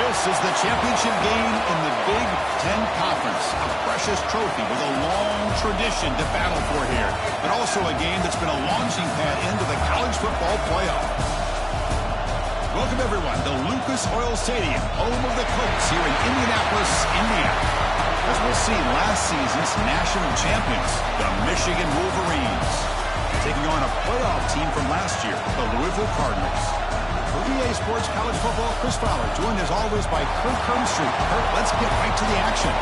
This is the championship game in the Big Ten Conference. A precious trophy with a long tradition to battle for here. But also a game that's been a launching pad into the college football playoff. Welcome, everyone, to Lucas Oil Stadium, home of the Colts here in Indianapolis, Indiana. As we'll see, last season's national champions, the Michigan Wolverines, taking on a playoff team from last year, the Louisville Cardinals. For EA Sports College Football, Chris Fowler, joined as always by Kurt Crumbstreet. Kurt, let's get right to the action.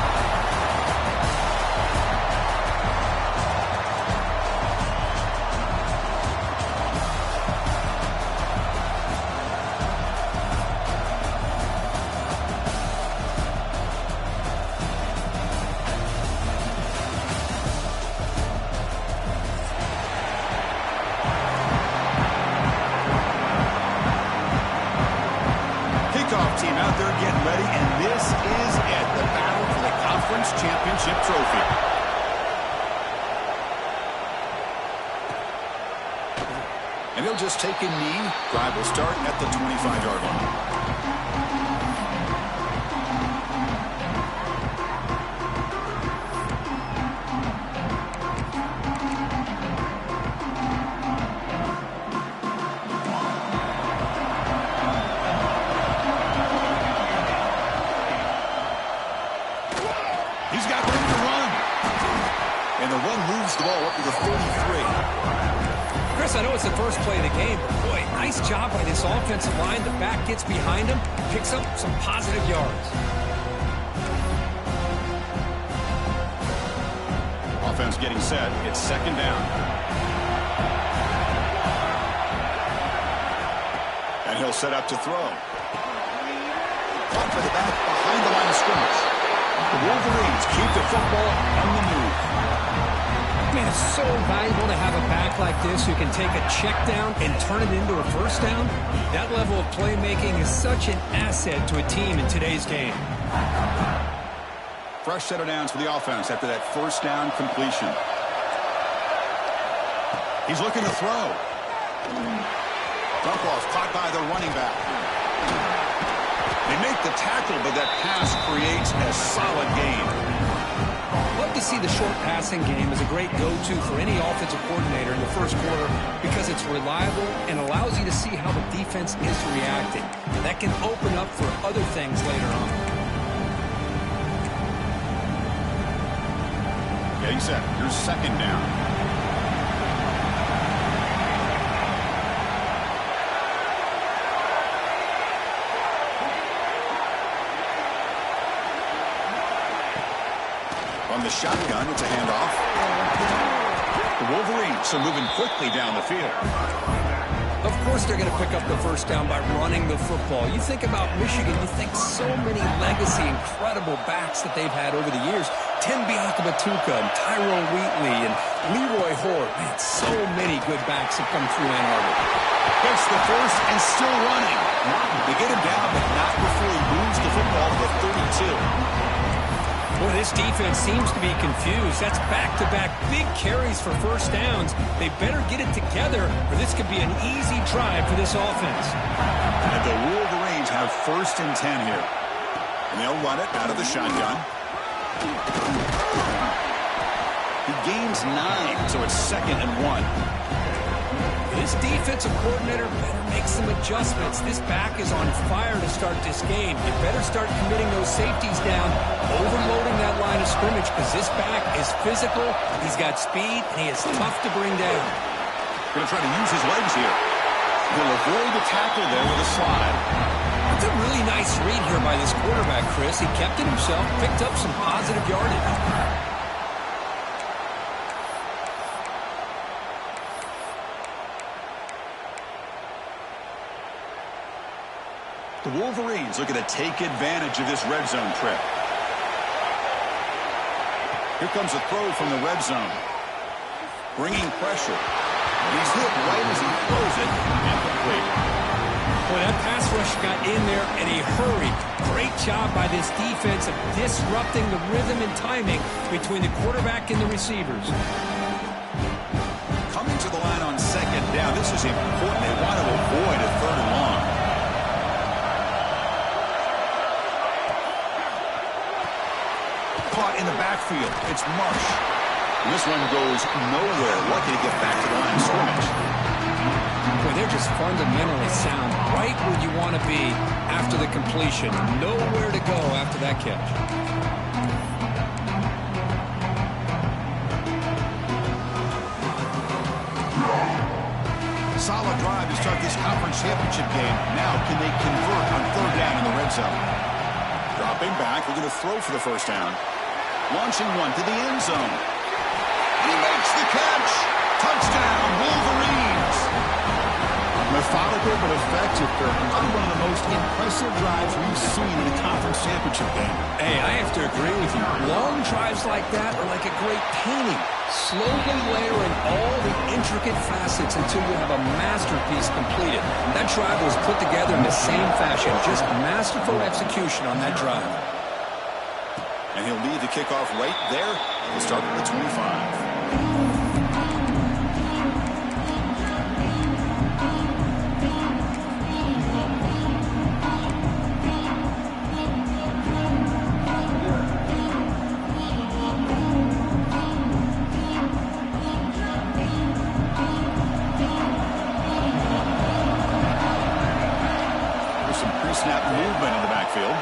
Team out there getting ready, and this is it, the battle for the conference championship trophy. And he'll just take a knee. Drive will start at the 25-yard line. He's got room to run. And the run moves the ball up to the 33. Chris, I know it's the first play of the game, but boy, nice job by this offensive line. The back gets behind him, picks up some positive yards. Offense getting set. It's second down. And he'll set up to throw. Caught by the back behind the line of scrimmage. The Wolverines keep the football on the move. Man, it's so valuable to have a back like this who can take a check down and turn it into a first down. That level of playmaking is such an asset to a team in today's game. Fresh set of downs for the offense after that first down completion. He's looking to throw. Dump off caught by the running back. They make the tackle, but that pass creates a solid gain. Love to see the short passing game as a great go-to for any offensive coordinator in the first quarter because it's reliable and allows you to see how the defense is reacting. That can open up for other things later on. Getting set. Here's second down. On the shotgun, it's a handoff. The Wolverines are moving quickly down the field. Of course they're going to pick up the first down by running the football. You think about Michigan, you think so many legacy, incredible backs that they've had over the years. Tim Biakabatuka and Tyrone Wheatley and Leroy Hoare. Man, so many good backs have come through Ann Arbor. Gets the first and still running. They get him down, but not before he moves the football to the 32. Boy, this defense seems to be confused. That's back-to-back big carries for first downs. They better get it together, or this could be an easy drive for this offense. And the Wolverines have first and 10 here. And they'll run it out of the shotgun. He gains 9, so it's second and 1. This defensive coordinator better make some adjustments. This back is on fire to start this game. You better start committing those safeties down, overloading that line of scrimmage, because this back is physical, he's got speed, and he is tough to bring down. Going to try to use his legs here. He'll avoid the tackle there with a slide. That's a really nice read here by this quarterback, Chris. He kept it himself, picked up some positive yardage. The Wolverines looking to take advantage of this red zone trip. Here comes a throw from the red zone. Bringing pressure. He's hit right as he throws it. Incomplete. Boy, that pass rush got in there in a hurry. Great job by this defense of disrupting the rhythm and timing between the quarterback and the receivers. Coming to the line on second down. This is important. They want to avoid a third and long. in the backfield. It's Marsh. And this one goes nowhere. Lucky to get back to the line of scrimmage. Boy, they're just fundamentally sound, right where you want to be after the completion. Nowhere to go after that catch. Solid drive to start this conference championship game. Now, can they convert on third down in the red zone? Dropping back, looking to throw for the first down. Launching one to the end zone. And he makes the catch. Touchdown, Wolverines. Methodical but effective, Kirk. Probably one of the most impressive drives we've seen in a conference championship game. Hey, I have to agree with you. Long drives like that are like a great painting. Slowly layering all the intricate facets until you have a masterpiece completed. That drive was put together in the same fashion. Just masterful execution on that drive. And he'll lead the kickoff right there. We'll start with the 25. Snap movement in the backfield.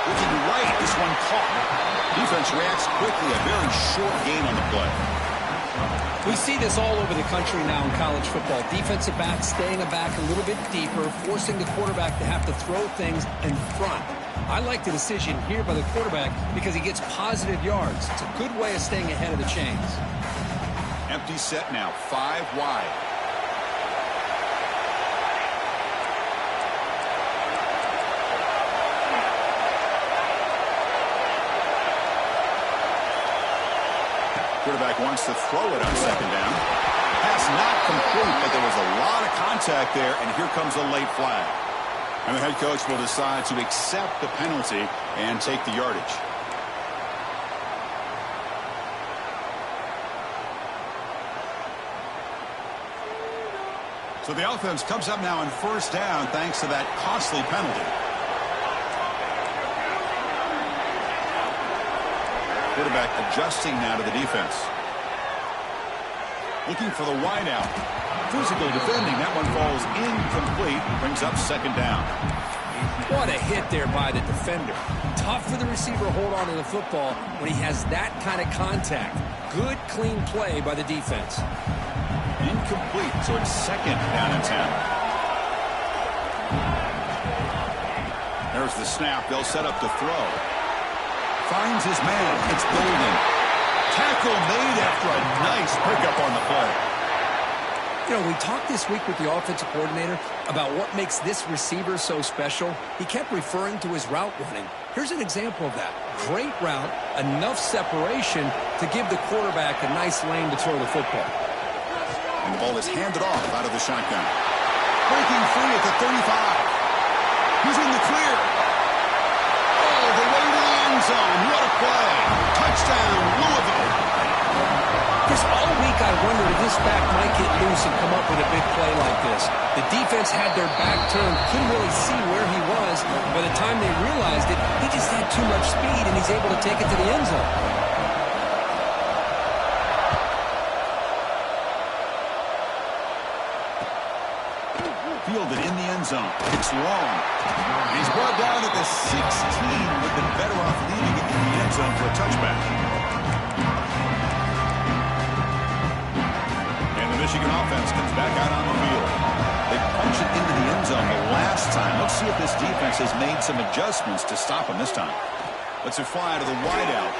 Looking right, this one caught. Defense reacts quickly, a very short gain on the play. We see this all over the country now in college football. Defensive backs staying back a little bit deeper, forcing the quarterback to have to throw things in front. I like the decision here by the quarterback because he gets positive yards. It's a good way of staying ahead of the chains. Empty set now, 5 wide. Quarterback wants to throw it on second down. Pass not complete, but there was a lot of contact there, and here comes a late flag. And the head coach will decide to accept the penalty and take the yardage. So the offense comes up now on first down thanks to that costly penalty. Quarterback adjusting now to the defense. Looking for the wideout. Physical defending. That one falls incomplete. Brings up second down. What a hit there by the defender. Tough for the receiver to hold on to the football when he has that kind of contact. Good, clean play by the defense. Incomplete, so it's second down and 10. There's the snap. They'll set up to throw. Finds his man. It's Golden. Tackle made after a nice pickup on the play. You know, we talked this week with the offensive coordinator about what makes this receiver so special. He kept referring to his route running. Here's an example of that. Great route, enough separation to give the quarterback a nice lane to throw the football. And the ball is handed off out of the shotgun. Breaking free at the 35. He's in the clear. Oh, the way to the end zone. What a play. Touchdown, Louisville. Chris, all week I wondered if this back might get loose and come up with a big play like this. The defense had their back turned, couldn't really see where he was. By the time they realized it, he just had too much speed, and he's able to take it to the end zone. Fielded in the end zone. It's long. He's brought down at the 16. Would have been better off leaving it in the end zone for a touchback. And the Michigan offense comes back out on the field. They punch it into the end zone the last time. Let's see if this defense has made some adjustments to stop him this time. Let's it fly to the wideout.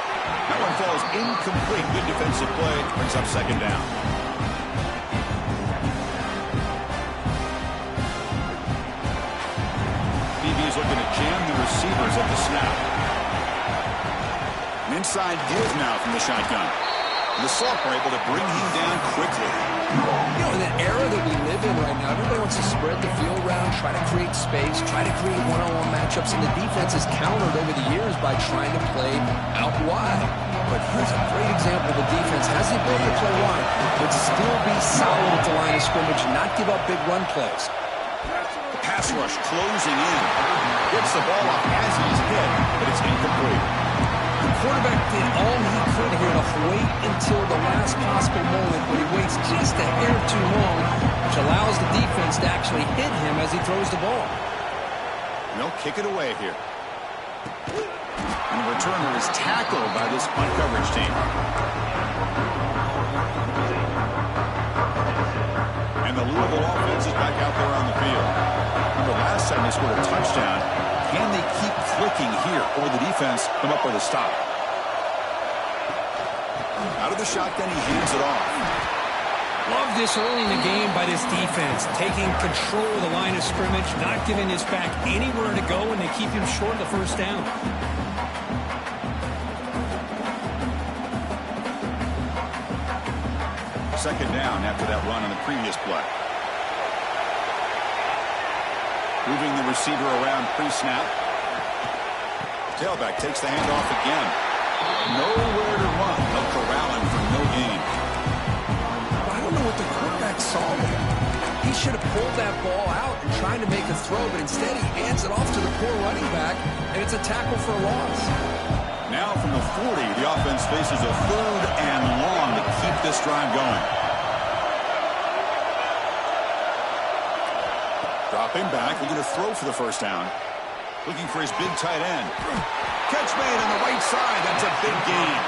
That one falls incomplete. Good defensive play. Brings up second down. He's looking to jam the receivers at the snap. An inside give now from the shotgun. And the Salk are able to bring him down quickly. You know, in the era that we live in right now, everybody wants to spread the field around, try to create space, try to create one-on-one matchups, and the defense has countered over the years by trying to play out wide. But here's a great example. The defense has the ability to play wide, but still be solid at the line of scrimmage and not give up big run plays. The pass rush closing in. Gets the ball off as he's hit, but it's incomplete. The quarterback did all he could here to wait until the last possible moment, but he waits just a hair too long, which allows the defense to actually hit him as he throws the ball. And they'll kick it away here. And the returner is tackled by this punt coverage team. And the Louisville offense is back out there on the field. Remember, last time they scored a touchdown. Can they keep clicking here, or will the defense come up with a stop? Out of the shotgun, he hands it off. Love this early in the game by this defense, taking control of the line of scrimmage, not giving his back anywhere to go, and they keep him short of the first down. Second down after that run on the previous play. Moving the receiver around pre-snap. Tailback takes the handoff again. Nowhere to run. They'll corral him for no gain. I don't know what the quarterback saw there. He should have pulled that ball out and tried to make a throw, but instead he hands it off to the poor running back, and it's a tackle for a loss. Now from the 40, the offense faces a 3rd and long to keep this drive going. Dropping back, looking to throw for the first down. Looking for his big tight end. Catch made on the right side. That's a big gain.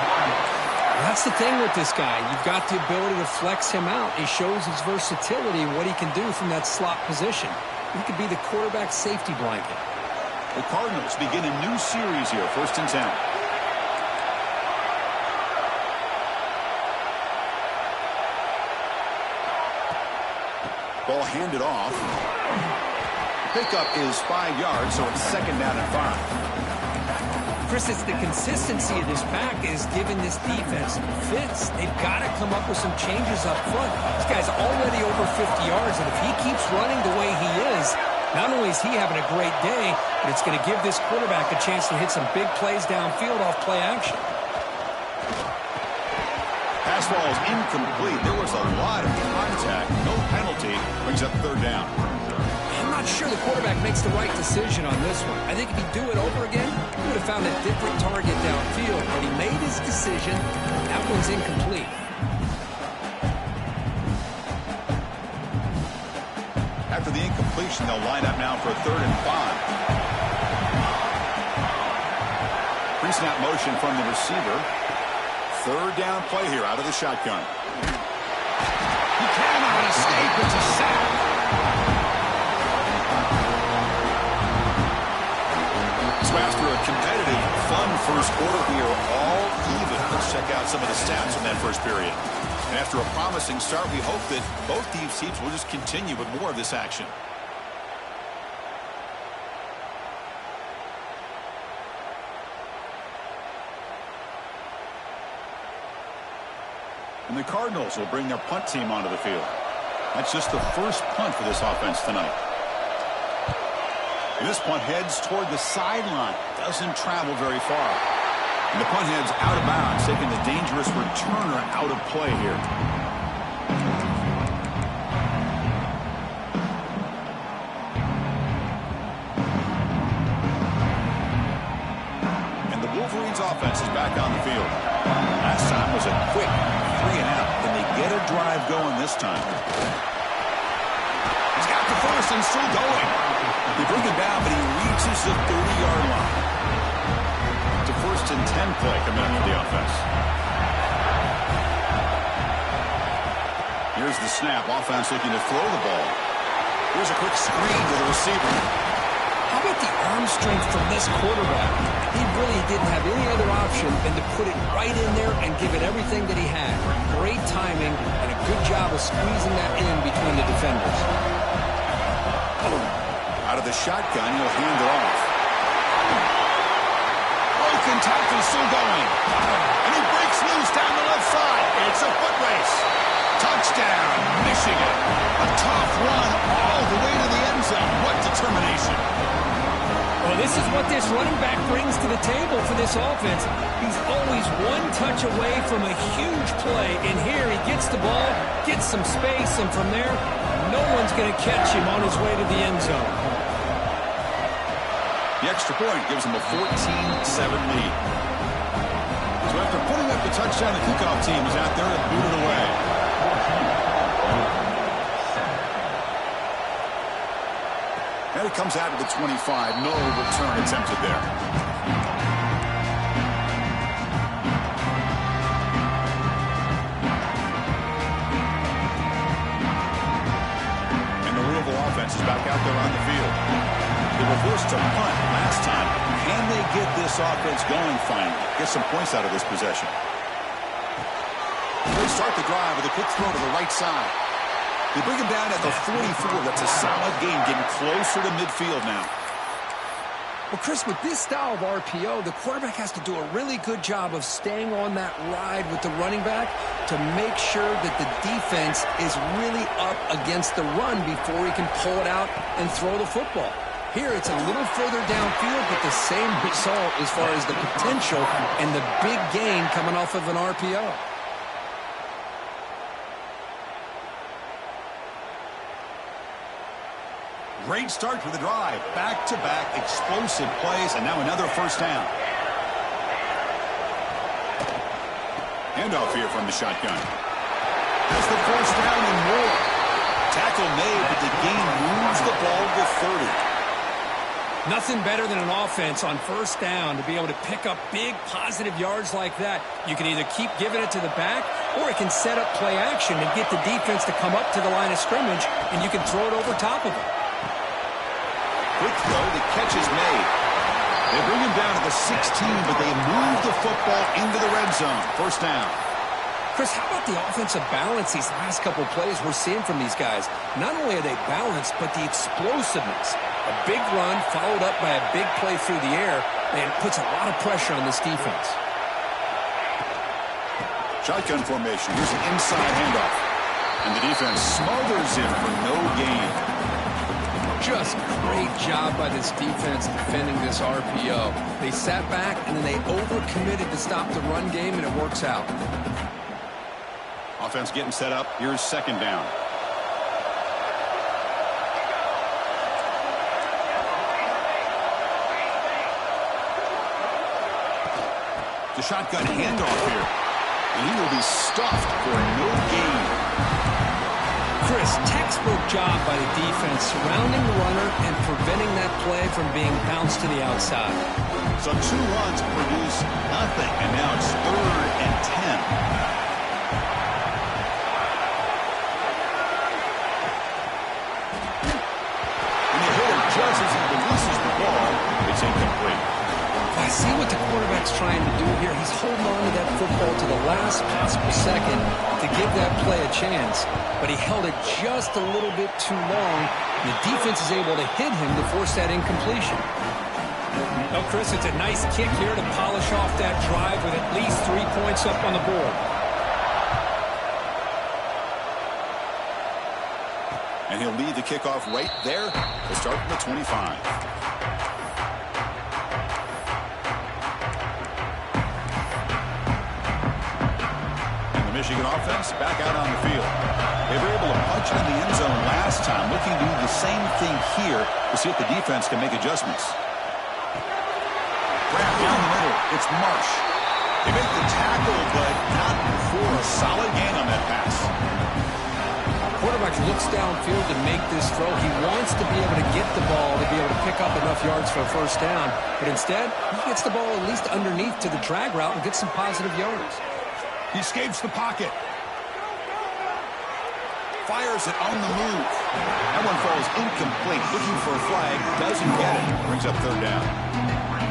That's the thing with this guy. You've got the ability to flex him out. He shows his versatility and what he can do from that slot position. He could be the quarterback safety blanket. The Cardinals begin a new series here, 1st and 10. Ball handed off. Pickup is 5 yards, so it's 2nd down and 5. Chris, it's the consistency of this pack is giving this defense fits. They've got to come up with some changes up front. This guy's already over 50 yards, and if he keeps running the way he is, not only is he having a great day, but it's going to give this quarterback a chance to hit some big plays downfield off play action. Pass ball is incomplete. There was a lot of contact. No penalty. Brings up 3rd down. I'm not sure the quarterback makes the right decision on this one. I think if he'd do it over again, he would have found a different target downfield. But he made his decision. That one's incomplete. After the incompletion, they'll line up now for a 3rd and 5. Pre-snap motion from the receiver. 3rd down play here out of the shotgun. He cannot escape. It's a sack. So after a competitive, fun first quarter, we are all even. Let's check out some of the stats from that first period. And after a promising start, we hope that both these teams will just continue with more of this action. And the Cardinals will bring their punt team onto the field. That's just the first punt for this offense tonight. And this punt heads toward the sideline. Doesn't travel very far. And the punt heads out of bounds, taking the dangerous returner out of play here. And the Wolverines offense is back on the field. Last time was a quick 3 and out. Can they get a drive going this time? He's got the first and still going. They bring him down, but he reaches the 30-yard line. It's a 1st and 10 play coming up for the offense. Here's the snap. Offense looking to throw the ball. Here's a quick screen to the receiver. How about the arm strength from this quarterback? He really didn't have any other option than to put it right in there and give it everything that he had. Great timing and a good job of squeezing that in between the defenders. Out of the shotgun, he'll hand it off. Broken tackle still going. And he breaks loose down the left side. It's a foot race. Touchdown, Michigan. A tough run all the way to the end zone. What determination. Well, this is what this running back brings to the table for this offense. He's always one touch away from a huge play. And here he gets the ball, gets some space, and from there, No one's going to catch him on his way to the end zone. The extra point gives them a 14-7 lead. So after putting up the touchdown, the kickoff team is out there and booted away. And it comes out of the 25. No return attempted there. And the Louisville offense is back out there on the field. They were forced to punt last time. Can they get this offense going finally? Get some points out of this possession. They start the drive with a quick throw to the right side. They bring him down at the 44. That's a solid game, getting closer to midfield now. Well, Chris, with this style of RPO, the quarterback has to do a really good job of staying on that ride with the running back to make sure that the defense is really up against the run before he can pull it out and throw the football. Here, it's a little further downfield, but the same result as far as the potential and the big gain coming off of an RPO. Great start for the drive. Back-to-back explosive plays, and now another first down. Handoff here from the shotgun. That's the first down and more. Tackle made, but the gain moves the ball to 30. Nothing better than an offense on first down to be able to pick up big positive yards like that. You can either keep giving it to the back, or it can set up play action and get the defense to come up to the line of scrimmage, and you can throw it over top of it. Quick throw, the catch is made. They bring him down to the 16, but they move the football into the red zone. First down. Chris, how about the offensive balance these last couple of plays we're seeing from these guys? Not only are they balanced, but the explosiveness. A big run followed up by a big play through the air, and it puts a lot of pressure on this defense. Shotgun formation. Here's an inside handoff. And the defense smothers him for no gain. Just great job by this defense defending this RPO. They sat back, and then they overcommitted to stop the run game, and it works out. Offense getting set up. Here's second down. The shotgun handoff here. And he will be stuffed for no gain. Chris, textbook job by the defense surrounding the runner and preventing that play from being bounced to the outside. So 2 runs produce nothing, and now it's 3rd and 10. Just as he releases the ball, it's incomplete. I see what the quarterback's trying to do here. He's holding on to that football to the last possible second to give that play a chance. But he held it just a little bit too long. The defense is able to hit him to force that incompletion. Well, Chris, it's a nice kick here to polish off that drive with at least 3 points up on the board. And he'll lead the kickoff right there to start from the 25. And the Michigan offense back out on the field. They were able to punch it in the end zone last time, looking to do the same thing here to see if the defense can make adjustments. Grab down the middle. It's Marsh. They make the tackle, but not for a solid gain on that pass. Quarterback looks downfield to make this throw. He wants to be able to get the ball to be able to pick up enough yards for a first down. But instead, he gets the ball at least underneath to the drag route and gets some positive yards. He escapes the pocket. Fires it on the move. That one falls incomplete. Looking for a flag. Doesn't get it. Brings up 3rd down.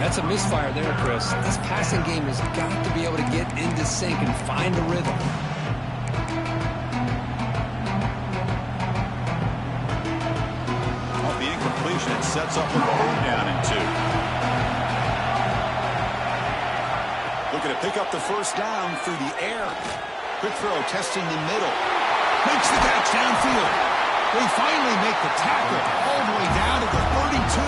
That's a misfire there, Chris. This passing game has got to be able to get into sync and find a rhythm. It sets up a 3rd down and 2. Looking to pick up the first down through the air. Quick throw, testing the middle. Makes the catch downfield. They finally make the tackle all the way down to the 32.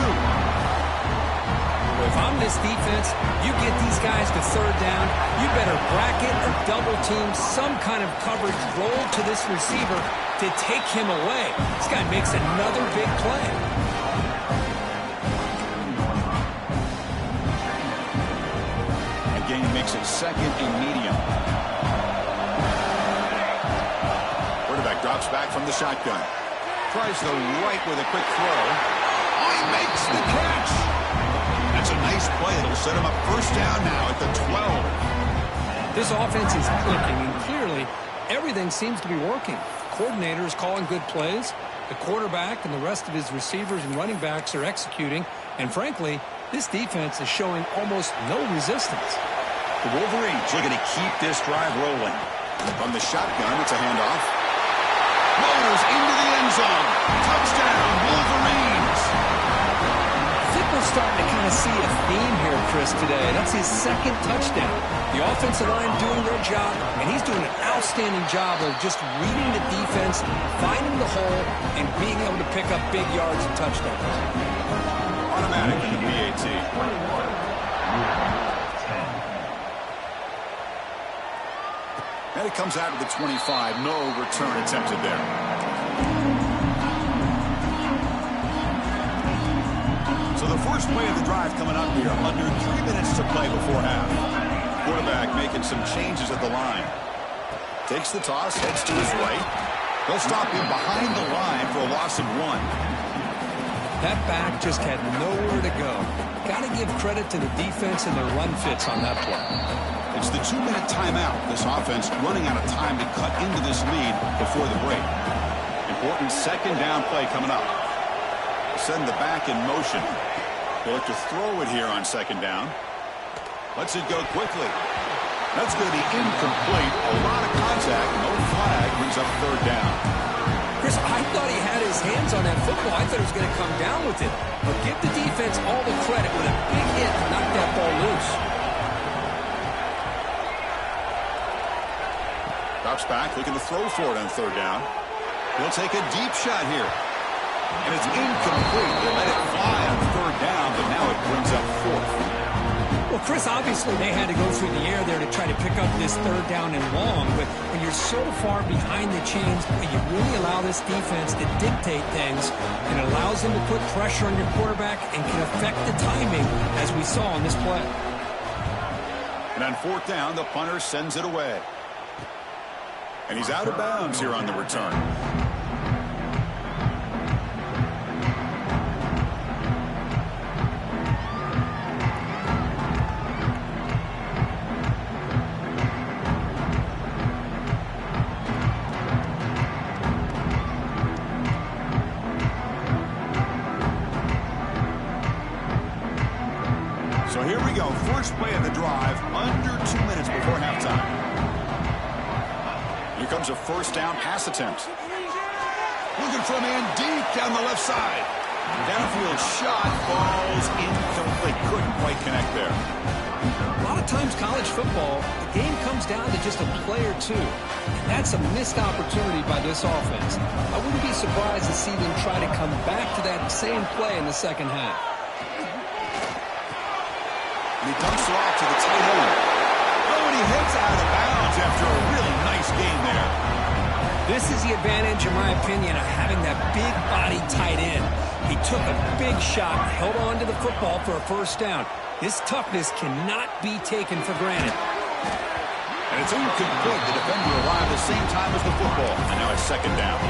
Boy, if I'm this defense, you get these guys to third down, you better bracket or double team some kind of coverage roll to this receiver to take him away. This guy makes another big play. Again, he makes it second and medium. Quarterback drops back from the shotgun. Tries the right with a quick throw. Oh, he makes the catch. That's a nice play. It'll set him up first down now at the 12. This offense is clicking, and clearly everything seems to be working. The coordinator is calling good plays. The quarterback and the rest of his receivers and running backs are executing. And frankly, this defense is showing almost no resistance. The Wolverines looking to keep this drive rolling. From the shotgun, it's a handoff. Motors into the end zone. Touchdown, Wolverines. I think we're starting to kind of see a theme here, Chris, today. That's his second touchdown. The offensive line doing their job, and he's doing an outstanding job of just reading the defense, finding the hole, and being able to pick up big yards and touchdowns. Automatic in the BAT. And it comes out of the 25. No return attempted there. So the first play of the drive coming up here. Under 3 minutes to play before half. Quarterback making some changes at the line. Takes the toss, heads to his right. They'll stop him behind the line for a loss of 1. That back just had nowhere to go. Got to give credit to the defense and their run fits on that play. It's the 2-minute timeout. This offense running out of time to cut into this lead before the break. Important second down play coming up. Send the back in motion. They'll have to throw it here on second down. Lets it go quickly. That's going to be incomplete. A lot of contact. No flag. Brings up third down. Chris, I thought he had his hands on that football. I thought he was going to come down with it. But give the defense all the credit with a big hit to knock that ball loose. Drops back, looking to throw for it on third down. He'll take a deep shot here. And it's incomplete. They let it fly on third down, but now it brings up fourth. Well, Chris, obviously they had to go through the air there to try to pick up this third down and long, but when you're so far behind the chains, you really allow this defense to dictate things, and it allows them to put pressure on your quarterback and can affect the timing, as we saw on this play. And on fourth down, the punter sends it away. And he's out of bounds here on the return. So here we go. First play of the drive, under 2 minutes before halftime. Here comes a first down pass attempt. Looking for a man deep down the left side. Downfield shot falls incomplete. Couldn't quite connect there. A lot of times college football, the game comes down to just a play or two. And that's a missed opportunity by this offense. I wouldn't be surprised to see them try to come back to that same play in the second half. And he dumps it off to the tight end. Oh, and he heads out of bounds after a really nice game there. This is the advantage, in my opinion, of having that big body tight end. He took a big shot, held on to the football for a first down. This toughness cannot be taken for granted. And it's incomplete. The defender arrived at the same time as the football. And now it's second down.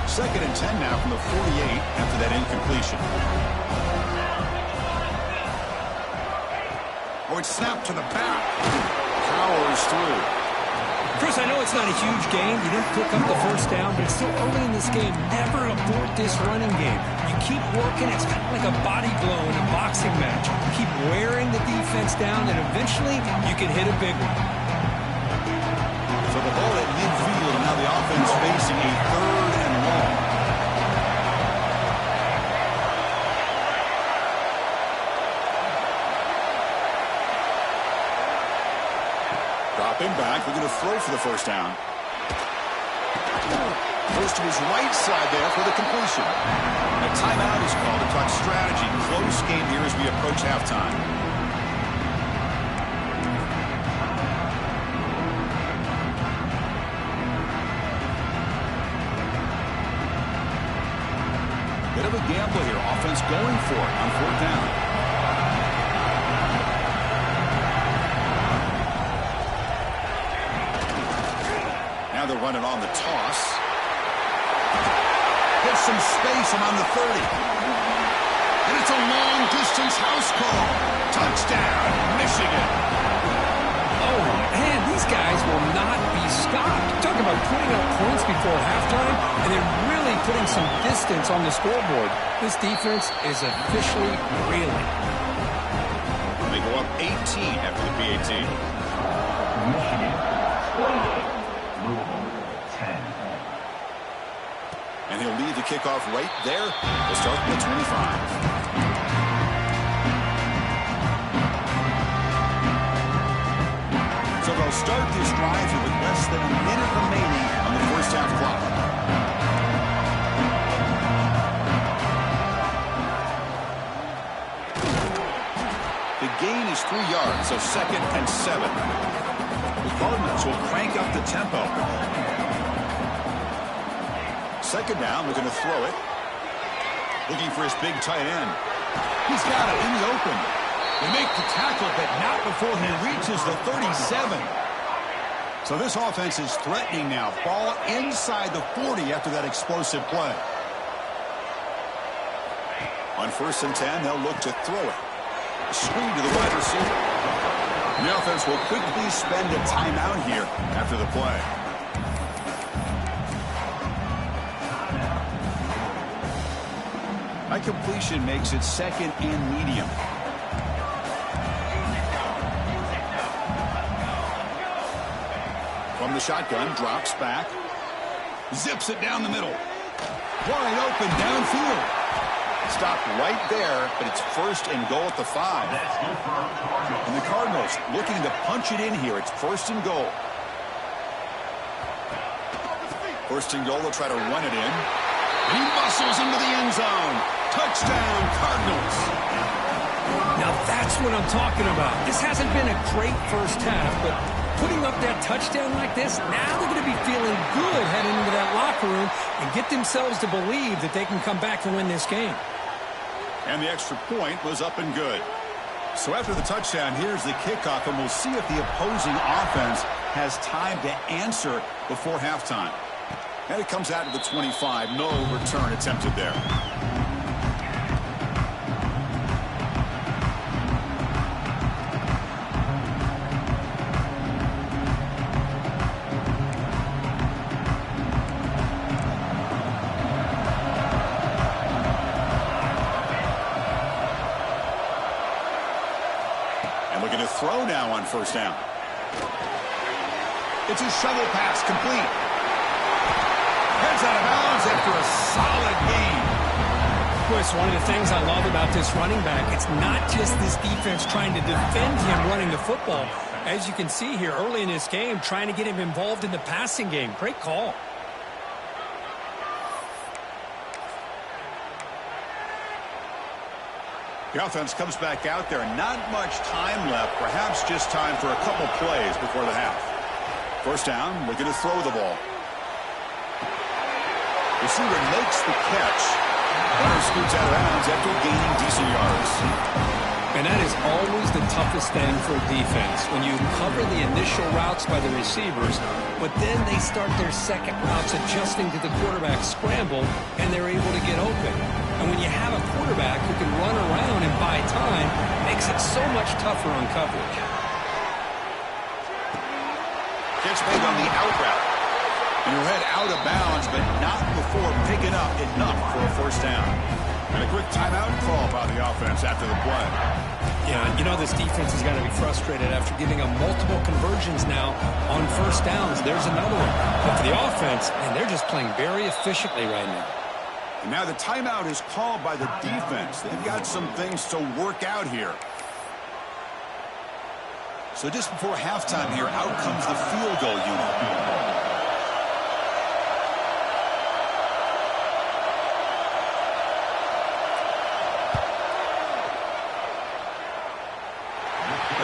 Second and 10 now from the 48 after that incompletion. Oh, it's snapped to the back. Powers through. Chris, I know it's not a huge game. You didn't pick up the first down, but it's still early in this game. Never abort this running game. You keep working. It's kind of like a body blow in a boxing match. Keep wearing the defense down, and eventually you can hit a big one. So the ball at midfield, and now the offense facing a third and long. Drop him back. We're going to throw for the first down. Goes to his right side there for the completion. A timeout is called to talk strategy. Close game here as we approach halftime. Bit of a gamble here. Offense going for it on 4th down. Now they're running on the toss. Gets some space around the 30. And it's a long-distance house call. Touchdown, Michigan. Oh, man, these guys will not be stopped. Talk about putting up points before halftime and then really putting some distance on the scoreboard. This defense is officially reeling. They go up 18 after the PAT. Michigan 28, Louisville 10. And he'll lead the kickoff right there. They'll start with 25. So they'll start this drive with less than a minute remaining on the first half clock. The gain is 3 yards, so 2nd and 7. The Cardinals will crank up the tempo. 2nd down, looking to throw it. Looking for his big tight end. He's got it in the open. They make the tackle, but not before he reaches the 37. So this offense is threatening now. Ball inside the 40 after that explosive play. On 1st and 10, they'll look to throw it. Screen to the wide receiver. The offense will quickly spend a timeout here after the play. That completion makes it 2nd and medium. From the shotgun, drops back. Zips it down the middle. Wide open downfield. Stopped right there, but it's 1st and goal at the 5. And the Cardinals looking to punch it in here. It's 1st and goal. 1st and goal, they'll try to run it in. He muscles into the end zone. Touchdown, Cardinals. Now that's what I'm talking about. This hasn't been a great first half, but putting up that touchdown like this, now they're going to be feeling good heading into that locker room and get themselves to believe that they can come back and win this game. And the extra point was up and good. So after the touchdown, here's the kickoff, and we'll see if the opposing offense has time to answer before halftime. And it comes out to the 25. No return attempted there. Looking to throw now on 1st down. It's a shovel pass, complete. Heads out of bounds after a solid gain. Chris, one of the things I love about this running back, it's not just this defense trying to defend him running the football. As you can see here early in this game, trying to get him involved in the passing game. Great call. The offense comes back out there. Not much time left. Perhaps just time for a couple plays before the half. 1st down, looking to throw the ball. Receiver makes the catch. Runner scoots out of bounds after gaining decent yards. And that is always the toughest thing for a defense, when you cover the initial routes by the receivers, but then they start their second routes adjusting to the quarterback scramble, and they're able to get open. And when you have a quarterback who can run around and buy time, it makes it so much tougher on coverage. Gets made on the out route. And he'll head out of bounds, but not before picking up enough for a 1st down. And a quick timeout call by the offense after the play. Yeah, you know this defense is going to be frustrated after giving them multiple conversions now on 1st downs. There's another one. But for the offense, man, they're just playing very efficiently right now. And now the timeout is called by the defense. They've got some things to work out here. So just before halftime here, out comes the field goal unit.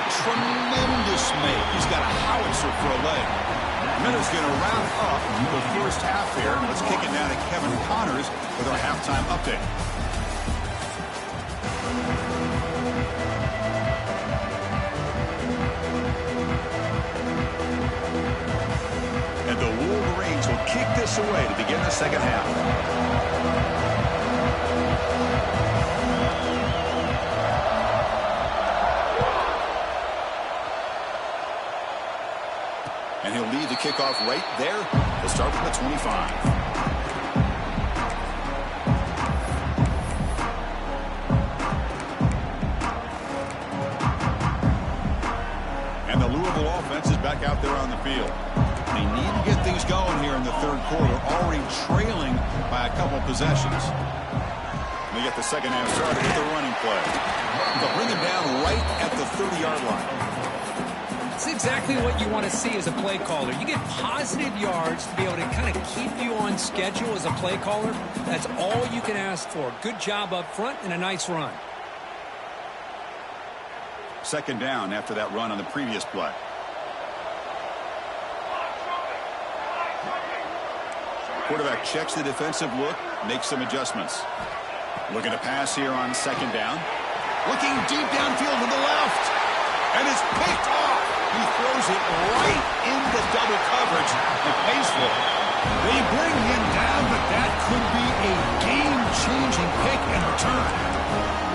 Tremendous make. He's got a howitzer for a leg. Miller's going to wrap up the first half here. Let's kick it now to Kevin Connors with our halftime update. And the Wolverines will kick this away to begin the second half. And he'll lead the kickoff right there. He'll start from the 25. And the Louisville offense is back out there on the field. They need to get things going here in the third quarter, already trailing by a couple possessions. They get the second half started with the running play. They'll bring him down right at the 30-yard line. It's exactly what you want to see as a play caller. You get positive yards to be able to kind of keep you on schedule as a play caller. That's all you can ask for. Good job up front and a nice run. Second down after that run on the previous play. Quarterback checks the defensive look, makes some adjustments. Looking to pass here on second down. Looking deep downfield to the left. And it's picked off. He throws it right into double coverage and pays for it. They bring him down, but that could be a game-changing pick and return.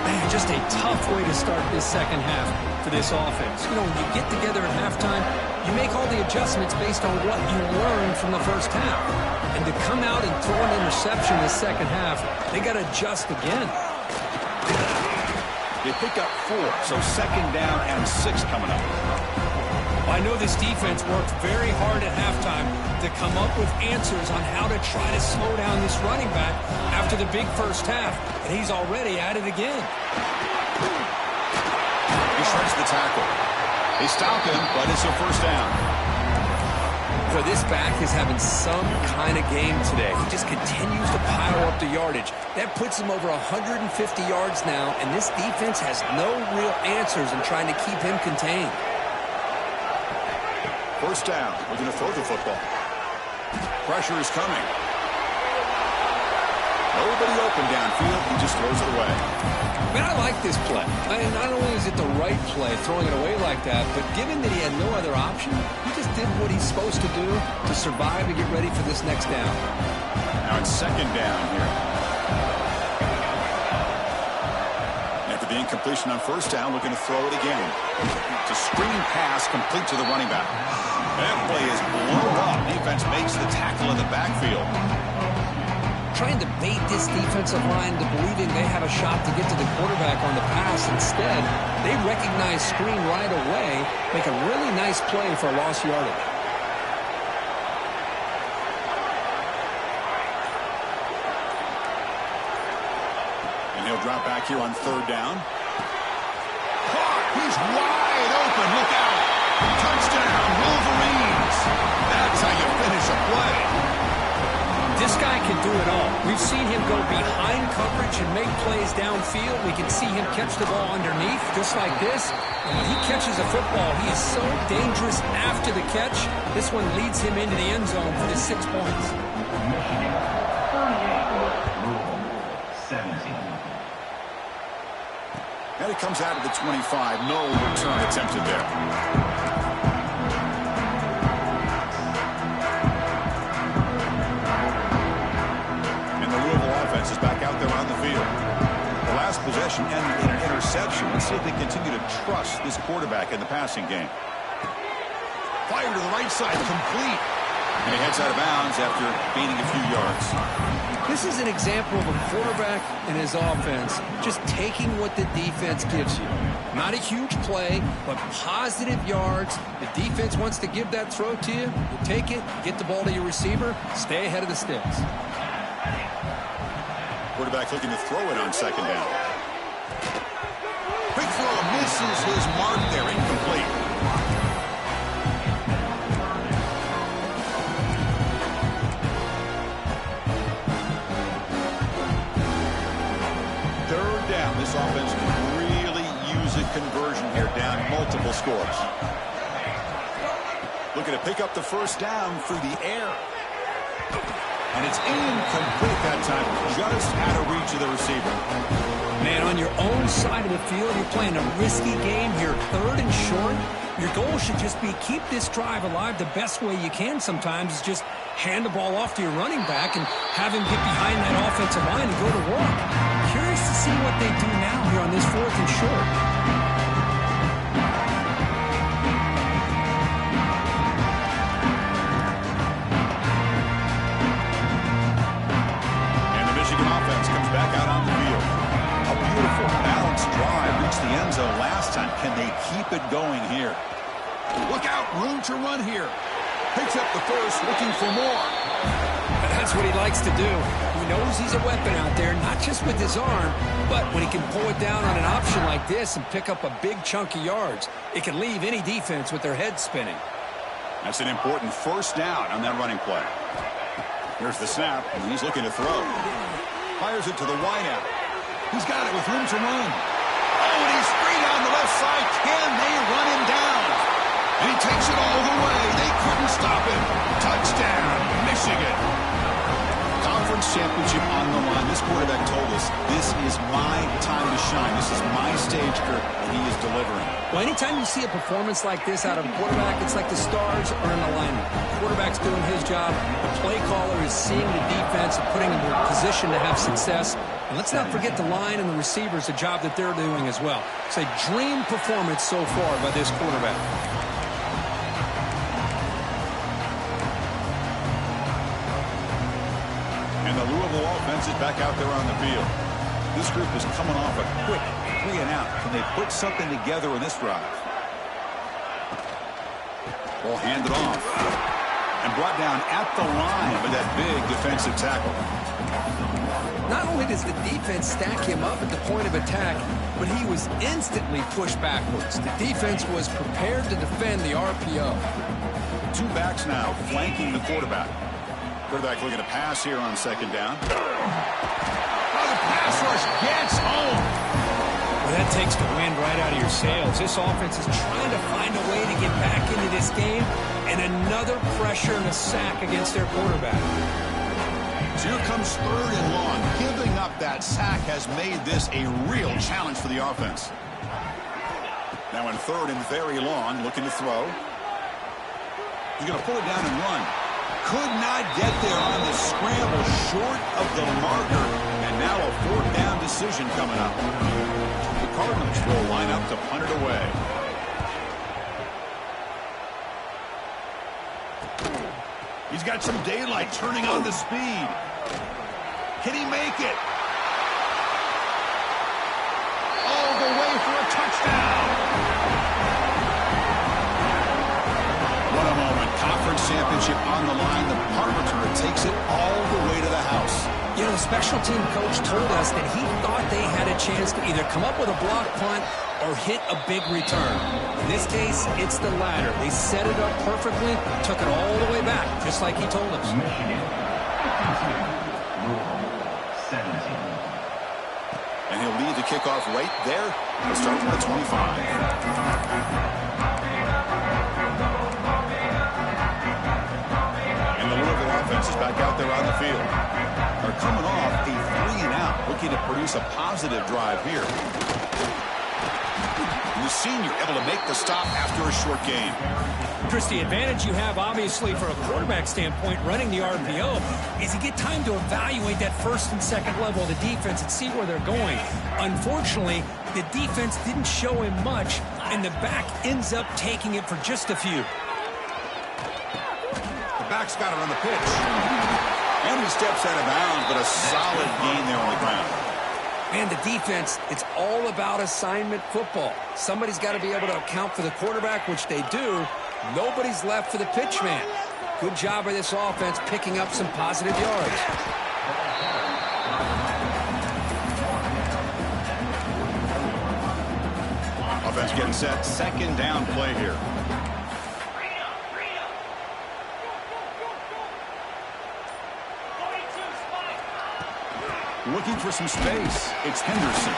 Man, just a tough way to start this second half for this offense. You know, when you get together at halftime, you make all the adjustments based on what you learned from the first half. And to come out and throw an interception in the second half, they got to adjust again. They pick up 4, so second down and 6 coming up. I know this defense worked very hard at halftime to come up with answers on how to try to slow down this running back after the big first half, and he's already at it again. He shreds the tackle. They stop him, but it's a first down. So this back is having some kind of game today. He just continues to pile up the yardage. That puts him over 150 yards now, and this defense has no real answers in trying to keep him contained. First down. We're going to throw the football. Pressure is coming. Nobody open downfield. He just throws it away. Man, I like this play. Not only is it the right play, throwing it away like that, but given that he had no other option, he just did what he's supposed to do to survive and get ready for this next down. Now it's second down here. After the incompletion on first down, we're going to throw it again. It's a screen pass complete to the running back. That play is blown up. Defense makes the tackle in the backfield. Trying to bait this defensive line to believing they have a shot to get to the quarterback on the pass. Instead, they recognize screen right away, make a really nice play for a lost yardage. And he'll drop back here on third down. He's wide open. Look out. Touchdown, Wolverines. That's how you finish a play. This guy can do it all. We've seen him go behind coverage and make plays downfield. We can see him catch the ball underneath, just like this. And when he catches a football, he is so dangerous after the catch. This one leads him into the end zone for the 6 points. Michigan 38, Louisville 17. And it comes out of the 25. No return attempted there. Is back out there on the field. The last possession ended in an interception. Let's see if they continue to trust this quarterback in the passing game. Fire to the right side, complete. And he heads out of bounds after gaining a few yards. This is an example of a quarterback and his offense just taking what the defense gives you. Not a huge play, but positive yards. The defense wants to give that throw to you. You take it, get the ball to your receiver, stay ahead of the sticks. Quarterback looking to throw it on second down. Quick throw misses his mark there, incomplete. Third down. This offense can really use it conversion here, down multiple scores. Looking to pick up the first down through the air. And it's incomplete that time, just out of reach of the receiver. Man, on your own side of the field, you're playing a risky game here, 3rd and short. Your goal should just be keep this drive alive the best way you can sometimes is just hand the ball off to your running back and have him get behind that offensive line and go to work. Curious to see what they do now here on this 4th and short. Offense comes back out on the field. A beautiful balanced drive reached the end zone last time. Can they keep it going here? Look out, room to run here. Picks up the first, looking for more. That's what he likes to do. He knows he's a weapon out there, not just with his arm, but when he can pull it down on an option like this and pick up a big chunk of yards, it can leave any defense with their head spinning. That's an important first down on that running play. Here's the snap, and he's looking to throw. Fires it to the wideout. He's got it with room to run. Oh, and he's free down the left side. Can they run him down? And he takes it all the way. They couldn't stop him. Touchdown, Michigan. Conference championship on the line. This quarterback told us, this is my time to shine. This is my stage, Kurt, and he is delivering. Well, anytime you see a performance like this out of a quarterback, it's like the stars are in alignment. The quarterback's doing his job. The play caller is seeing the defense and putting them in a position to have success. And let's not forget the line and the receivers, the job that they're doing as well. It's a dream performance so far by this quarterback. And the Louisville offense is back out there on the field. This group is coming off a quick 3 and out. Can they put something together in this drive? Ball handed off. And brought down at the line with that big defensive tackle. Not only does the defense stack him up at the point of attack, but he was instantly pushed backwards. The defense was prepared to defend the RPO. 2 backs now flanking the quarterback. Quarterback looking to pass here on 2nd down. Oh, the pass rush gets home. Well, that takes the wind right out of your sails. This offense is trying to find a way to get back into this game, and another pressure and a sack against their quarterback. So here comes 3rd and long. Giving up that sack has made this a real challenge for the offense. Now in 3rd and very long, looking to throw. He's going to pull it down and run. Could not get there on the scramble, short of the marker. And now a 4th down decision coming up. The Cardinals will line up to punt it away. He's got some daylight, turning on the speed. Can he make it? All the way for a touchdown. What a moment. Conference championship on the line. The punt returner takes it all the way to the house. You know, the special team coach told us that he thought they had a chance to either come up with a block punt or hit a big return. In this case, it's the latter. They set it up perfectly, took it all the way back, just like he told us. Michigan 17. And he'll lead the kickoff right there. He'll start from the 25. And the Louisville offense is back out there on the field. They're coming off a 3 and out, looking to produce a positive drive here. The senior able to make the stop after a short game. Chris, the advantage you have, obviously, from a quarterback standpoint, running the RPO, is you get time to evaluate that 1st and 2nd level of the defense and see where they're going. Unfortunately, the defense didn't show him much, and the back ends up taking it for just a few. The back's got it on the pitch. And he steps out of bounds, but a solid gain there on the ground. Man, the defense, it's all about assignment football. Somebody's got to be able to account for the quarterback, which they do. Nobody's left for the pitch man. Good job by this offense picking up some positive yards. Offense getting set. 2nd down play here. Looking for some space. It's Henderson.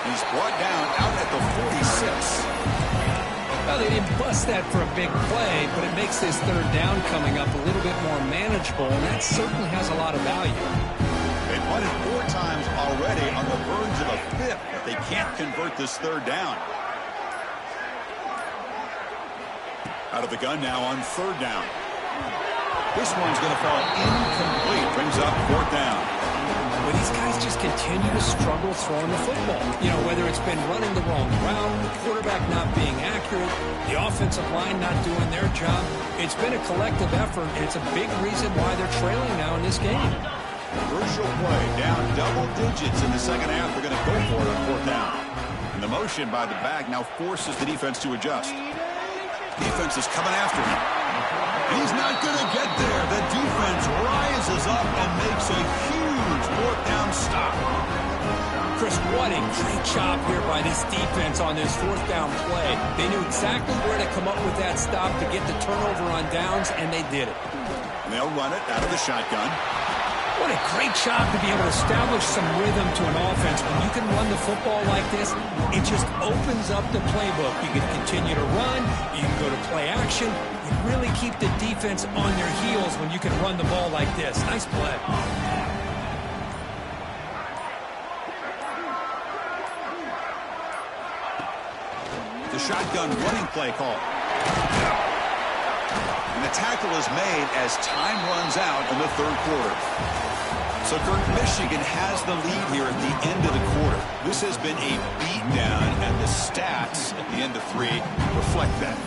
He's brought down out at the 46. Well, they didn't bust that for a big play, but it makes this third down coming up a little bit more manageable, and that certainly has a lot of value. They've won it 4 times already, on the verge of a 5th. They can't convert this third down. Out of the gun now on 3rd down. This one's going to fall incomplete. Brings up 4th down. But these guys just continue to struggle throwing the football. You know, whether it's been running the wrong route, the quarterback not being accurate, the offensive line not doing their job. It's been a collective effort, and it's a big reason why they're trailing now in this game. Crucial play, down double digits in the second half. They're going to go for it on 4th down. And the motion by the back now forces the defense to adjust. Defense is coming after him. He's not going to get there. The defense rises up and makes a huge 4th down stop. Chris, what a great job here by this defense on this 4th down play. They knew exactly where to come up with that stop to get the turnover on downs, and they did it. And they'll run it out of the shotgun. What a great job to be able to establish some rhythm to an offense. When you can run the football like this, it just opens up the playbook. You can continue to run. You can go to play action. You really keep the defense on their heels when you can run the ball like this. Nice play. The shotgun running play call. And the tackle is made as time runs out in the 3rd quarter. So, Kurt, Michigan has the lead here at the end of the quarter. This has been a beatdown, and the stats at the end of 3 reflect that.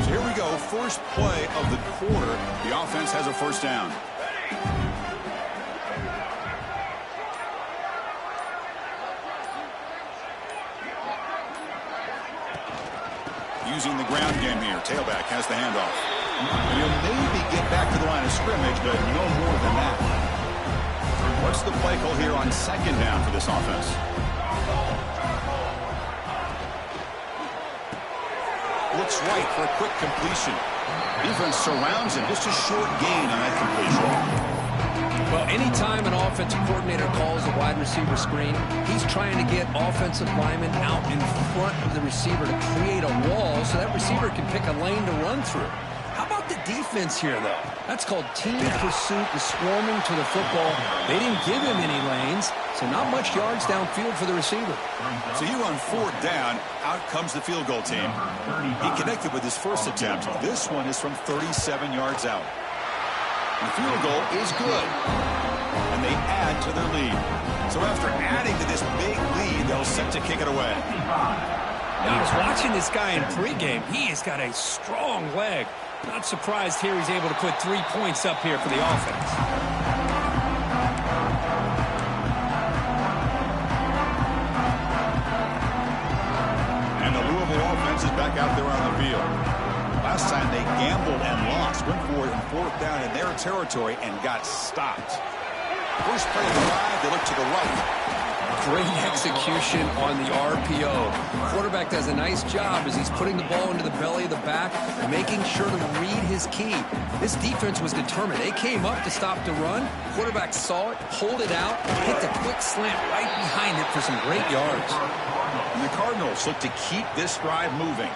So here we go, first play of the quarter. The offense has a 1st down. Using the ground game here. Tailback has the handoff. He'll maybe get back to the line of scrimmage, but no more than that. What's the play call here on 2nd down for this offense? Looks right for a quick completion. Defense surrounds him. Just a short gain on that completion. Well, anytime an offensive coordinator calls a wide receiver screen, he's trying to get offensive linemen out in front of the receiver to create a wall so that receiver can pick a lane to run through. How about the defense here, though? That's called team pursuit and swarming to the football. They didn't give him any lanes, so not much yards downfield for the receiver. So here on 4th down, out comes the field goal team. He connected with his first attempt. This one is from 37 yards out. The field goal is good, and they add to their lead. So after adding to this big lead, they'll set to kick it away. Now, I was watching this guy in pregame. He has got a strong leg. Not surprised here he's able to put 3 points up here for the offense. And the Louisville offense is back out there on the field. Last time they gambled and lost, went for it on 4th down in their territory and got stopped. First play of the drive, they look to the right. Great execution on the RPO. Quarterback does a nice job as he's putting the ball into the belly of the back, making sure to read his key. This defense was determined. They came up to stop the run. Quarterback saw it, pulled it out, hit the quick slant right behind it for some great yards. And the Cardinals look to keep this drive moving.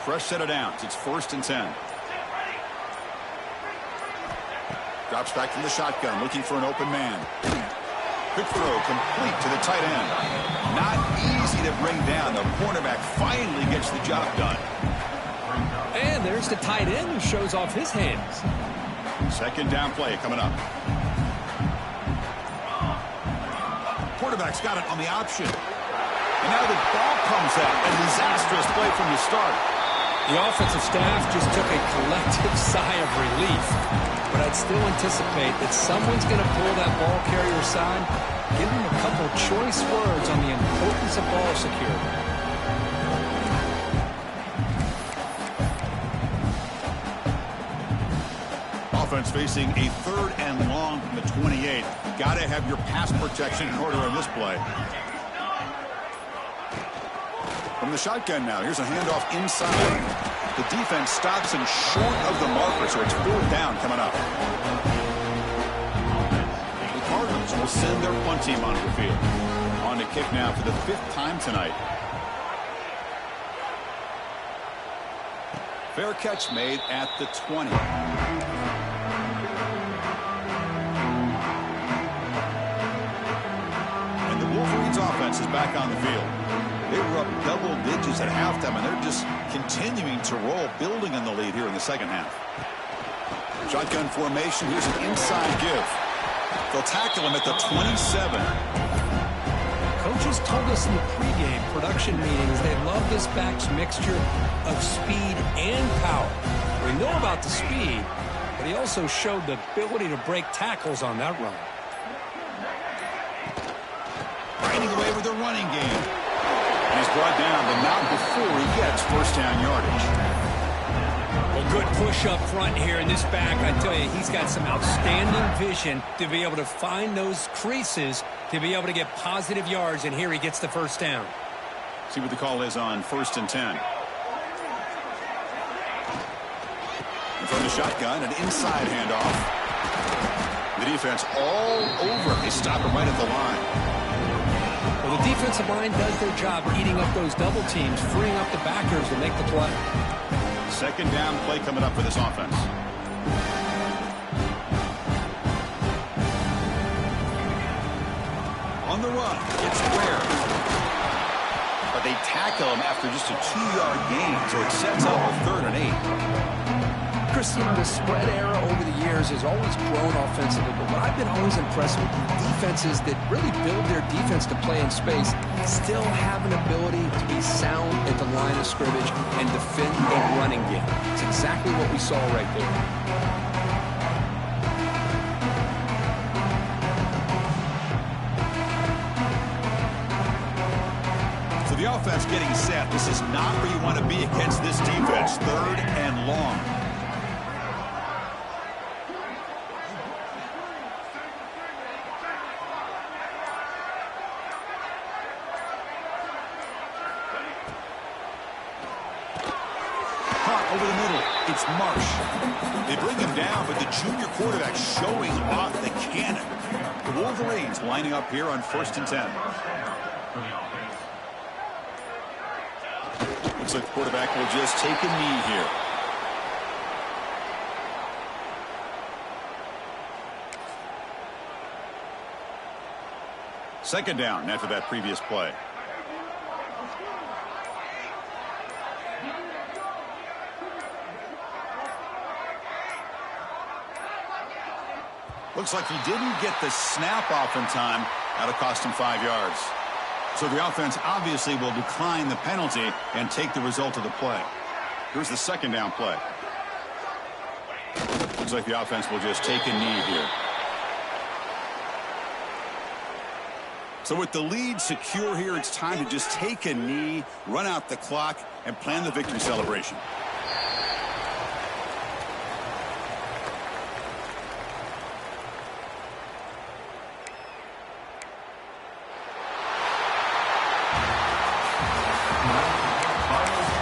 Fresh set of downs. It's 1st and 10. Drops back from the shotgun, looking for an open man. Quick throw, complete to the tight end. Not easy to bring down. The cornerback finally gets the job done. And there's the tight end who shows off his hands. 2nd down play coming up. Quarterback's got it on the option. And now the ball comes out. A disastrous play from the start. The offensive staff just took a collective sigh of relief. But I'd still anticipate that someone's going to pull that ball carrier aside, give him a couple choice words on the importance of ball security. Offense facing a 3rd and long from the 28. Got to have your pass protection in order on this play. From the shotgun now, here's a handoff inside. The defense stops him short of the marker, so it's 4th down coming up. The will send their punt team onto the field. On to kick now for the 5th time tonight. Fair catch made at the 20. And the Wolverines offense is back on the field. They were up double digits at halftime, and they're just continuing to roll, building on the lead here in the second half. Shotgun formation. Here's an inside give. They'll tackle him at the 27. Coaches told us in the pregame production meetings they love this back's mixture of speed and power. We know about the speed, but he also showed the ability to break tackles on that run. Riding away with the running game. And he's brought down, but not before he gets first down yardage. Well, good push up front here in this back. I tell you, he's got some outstanding vision to be able to find those creases to be able to get positive yards, and here he gets the first down. See what the call is on 1st and 10. And from the shotgun, an inside handoff. The defense all over. They stop him right at the line. Well, the defensive line does their job eating up those double teams, freeing up the backers to make the play. Second down play coming up for this offense. On the run, it's Ware. But they tackle him after just a 2-yard gain, so it sets up a 3rd and 8. Chris, you know, the spread era over the years has always grown offensively, but what I've been always impressed with defenses that really build their defense to play in space still have an ability to be sound at the line of scrimmage and defend a running game. It's exactly what we saw right there. So the offense getting set. This is not where you want to be against this defense. 3rd and long. Over the middle, it's Marsh. They bring him down, but the junior quarterback showing off the cannon. The Wolverines lining up here on 1st and 10. Looks like the quarterback will just take a knee here. Second down after that previous play. Looks like he didn't get the snap off in time. That'll cost him 5 yards. So the offense obviously will decline the penalty and take the result of the play. Here's the second down play. Looks like the offense will just take a knee here. So with the lead secure here, it's time to just take a knee, run out the clock, and plan the victory celebration.